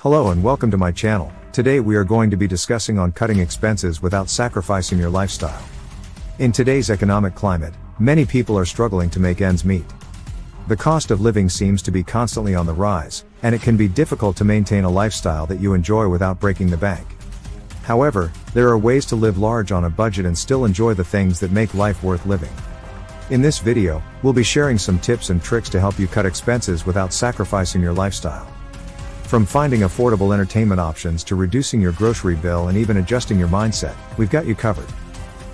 Hello and welcome to my channel. Today we are going to be discussing on cutting expenses without sacrificing your lifestyle. In today's economic climate, many people are struggling to make ends meet. The cost of living seems to be constantly on the rise, and it can be difficult to maintain a lifestyle that you enjoy without breaking the bank. However, there are ways to live large on a budget and still enjoy the things that make life worth living. In this video, we'll be sharing some tips and tricks to help you cut expenses without sacrificing your lifestyle. From finding affordable entertainment options to reducing your grocery bill and even adjusting your mindset, we've got you covered.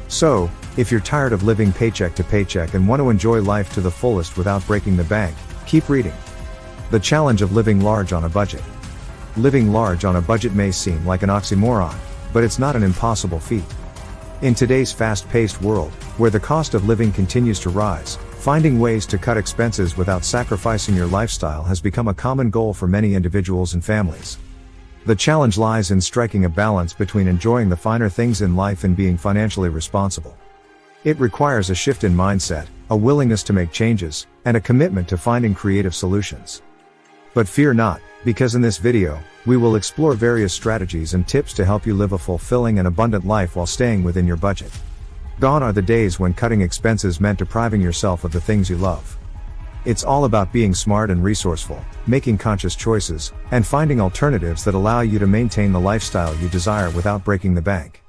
So, if you're tired of living paycheck to paycheck and want to enjoy life to the fullest without breaking the bank, keep reading. The challenge of living large on a budget. Living large on a budget may seem like an oxymoron, but it's not an impossible feat. In today's fast-paced world, where the cost of living continues to rise, finding ways to cut expenses without sacrificing your lifestyle has become a common goal for many individuals and families. The challenge lies in striking a balance between enjoying the finer things in life and being financially responsible. It requires a shift in mindset, a willingness to make changes, and a commitment to finding creative solutions. But fear not, because in this video, we will explore various strategies and tips to help you live a fulfilling and abundant life while staying within your budget. Gone are the days when cutting expenses meant depriving yourself of the things you love. It's all about being smart and resourceful, making conscious choices, and finding alternatives that allow you to maintain the lifestyle you desire without breaking the bank.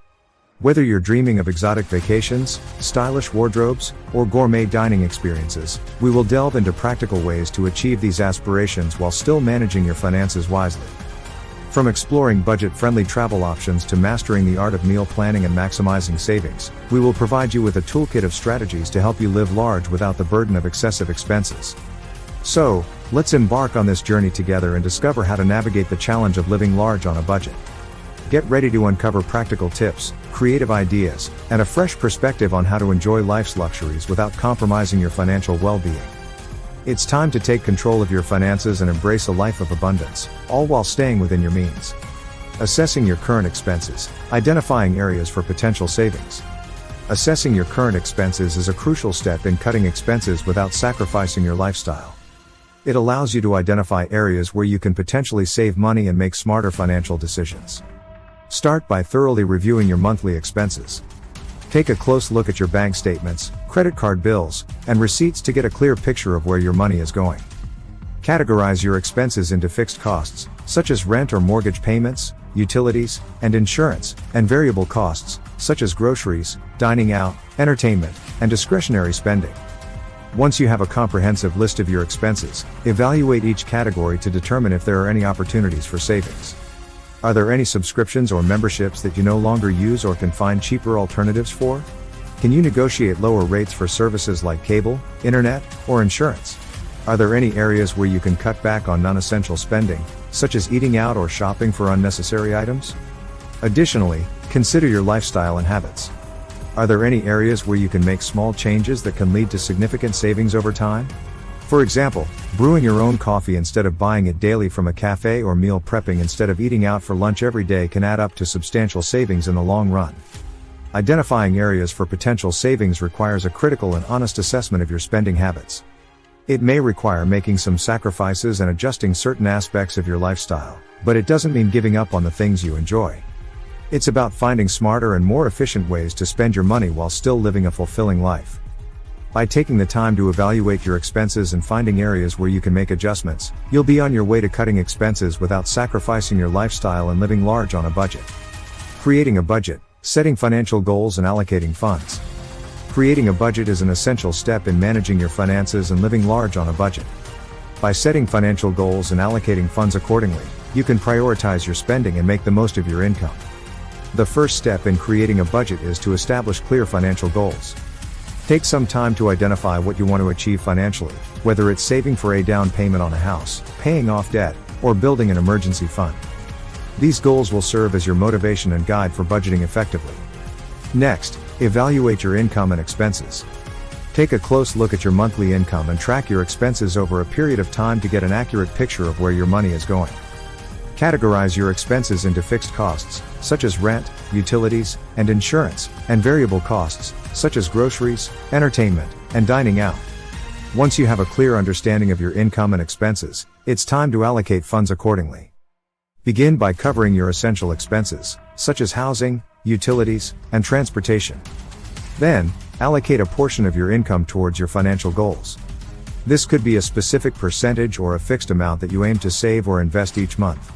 Whether you're dreaming of exotic vacations, stylish wardrobes, or gourmet dining experiences, we will delve into practical ways to achieve these aspirations while still managing your finances wisely. From exploring budget-friendly travel options to mastering the art of meal planning and maximizing savings, we will provide you with a toolkit of strategies to help you live large without the burden of excessive expenses. So, let's embark on this journey together and discover how to navigate the challenge of living large on a budget. Get ready to uncover practical tips, creative ideas, and a fresh perspective on how to enjoy life's luxuries without compromising your financial well-being. It's time to take control of your finances and embrace a life of abundance, all while staying within your means. Assessing your current expenses, identifying areas for potential savings. Assessing your current expenses is a crucial step in cutting expenses without sacrificing your lifestyle. It allows you to identify areas where you can potentially save money and make smarter financial decisions. Start by thoroughly reviewing your monthly expenses. Take a close look at your bank statements, credit card bills, and receipts to get a clear picture of where your money is going. Categorize your expenses into fixed costs, such as rent or mortgage payments, utilities, and insurance, and variable costs, such as groceries, dining out, entertainment, and discretionary spending. Once you have a comprehensive list of your expenses, evaluate each category to determine if there are any opportunities for savings. Are there any subscriptions or memberships that you no longer use or can find cheaper alternatives for? Can you negotiate lower rates for services like cable, internet, or insurance? Are there any areas where you can cut back on non-essential spending, such as eating out or shopping for unnecessary items? Additionally, consider your lifestyle and habits. Are there any areas where you can make small changes that can lead to significant savings over time? For example, brewing your own coffee instead of buying it daily from a cafe or meal prepping instead of eating out for lunch every day can add up to substantial savings in the long run. Identifying areas for potential savings requires a critical and honest assessment of your spending habits. It may require making some sacrifices and adjusting certain aspects of your lifestyle, but it doesn't mean giving up on the things you enjoy. It's about finding smarter and more efficient ways to spend your money while still living a fulfilling life. By taking the time to evaluate your expenses and finding areas where you can make adjustments, you'll be on your way to cutting expenses without sacrificing your lifestyle and living large on a budget. Creating a budget, setting financial goals and allocating funds. Creating a budget is an essential step in managing your finances and living large on a budget. By setting financial goals and allocating funds accordingly, you can prioritize your spending and make the most of your income. The first step in creating a budget is to establish clear financial goals. Take some time to identify what you want to achieve financially, whether it's saving for a down payment on a house, paying off debt, or building an emergency fund. These goals will serve as your motivation and guide for budgeting effectively. Next, evaluate your income and expenses. Take a close look at your monthly income and track your expenses over a period of time to get an accurate picture of where your money is going. Categorize your expenses into fixed costs, such as rent, utilities, and insurance, and variable costs, such as groceries, entertainment, and dining out. Once you have a clear understanding of your income and expenses, it's time to allocate funds accordingly. Begin by covering your essential expenses, such as housing, utilities, and transportation. Then, allocate a portion of your income towards your financial goals. This could be a specific percentage or a fixed amount that you aim to save or invest each month.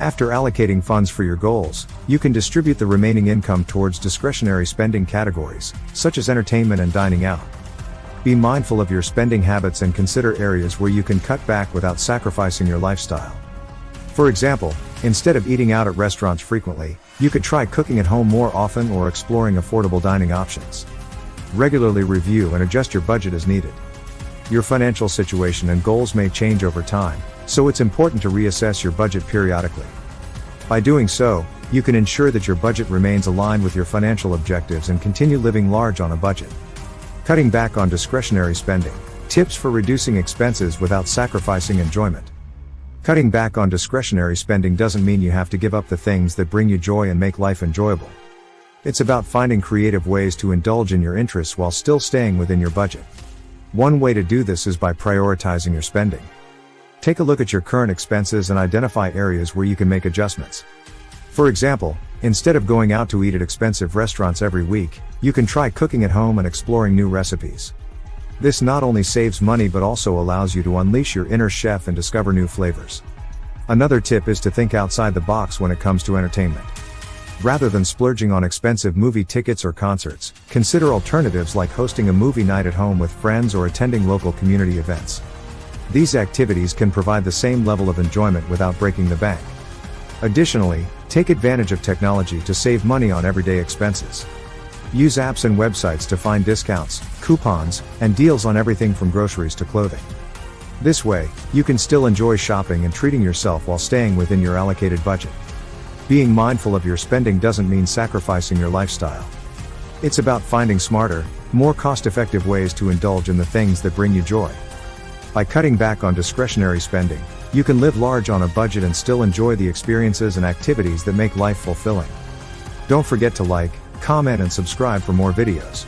After allocating funds for your goals, you can distribute the remaining income towards discretionary spending categories, such as entertainment and dining out. Be mindful of your spending habits and consider areas where you can cut back without sacrificing your lifestyle. For example, instead of eating out at restaurants frequently, you could try cooking at home more often or exploring affordable dining options. Regularly review and adjust your budget as needed. Your financial situation and goals may change over time, so it's important to reassess your budget periodically. By doing so, you can ensure that your budget remains aligned with your financial objectives and continue living large on a budget. Cutting back on discretionary spending. Tips for reducing expenses without sacrificing enjoyment. Cutting back on discretionary spending doesn't mean you have to give up the things that bring you joy and make life enjoyable. It's about finding creative ways to indulge in your interests while still staying within your budget. One way to do this is by prioritizing your spending. Take a look at your current expenses and identify areas where you can make adjustments. For example, instead of going out to eat at expensive restaurants every week, you can try cooking at home and exploring new recipes. This not only saves money but also allows you to unleash your inner chef and discover new flavors. Another tip is to think outside the box when it comes to entertainment. Rather than splurging on expensive movie tickets or concerts, consider alternatives like hosting a movie night at home with friends or attending local community events. These activities can provide the same level of enjoyment without breaking the bank. Additionally, take advantage of technology to save money on everyday expenses. Use apps and websites to find discounts, coupons, and deals on everything from groceries to clothing. This way, you can still enjoy shopping and treating yourself while staying within your allocated budget. Being mindful of your spending doesn't mean sacrificing your lifestyle. It's about finding smarter, more cost-effective ways to indulge in the things that bring you joy. By cutting back on discretionary spending, you can live large on a budget and still enjoy the experiences and activities that make life fulfilling. Don't forget to like, comment and subscribe for more videos.